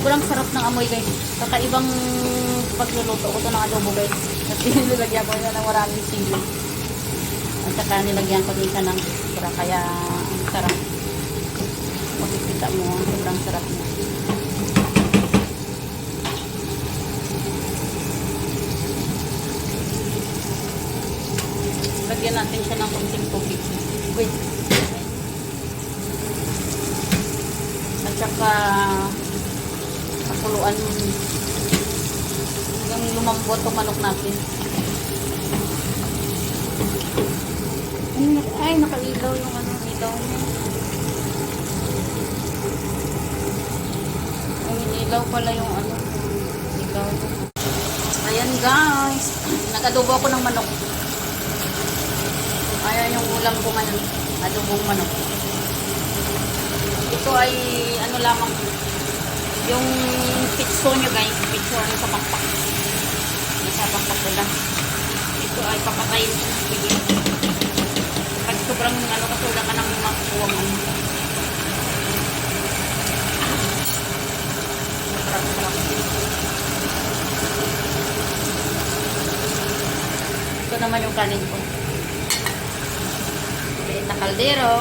Sobrang sarap ng amoy guys. Kakaibang pagluluto ko ito ng adobo guys. Kasi nilagyan ko na ng maraming sili. At saka nilagyan ko din siya ng sura. Kaya ang sarap. Makikita mo, sobrang sarap niya. Lagyan natin siya ng konting tubig. Wait. At saka pakuluan yung lumambot o manok natin. Ay, nakailaw yung ano, ilaw niya. Ang inilaw pala yung ano, ilaw niya. Ayan guys, nag-adobo ako ng manok. Ayan yung ulam ko ngayon, adobong manok. Ito ay ano lamang, yung pitso nyo guys, pitso nyo sa pakpak. Nasa pakpak ko lang. Ito ay papatayin ko. Pag sobrang ano kasi wala ka nang makukuha ano. Sarap-sarap. Ito naman yung kanin ko. Maliit na kaldero.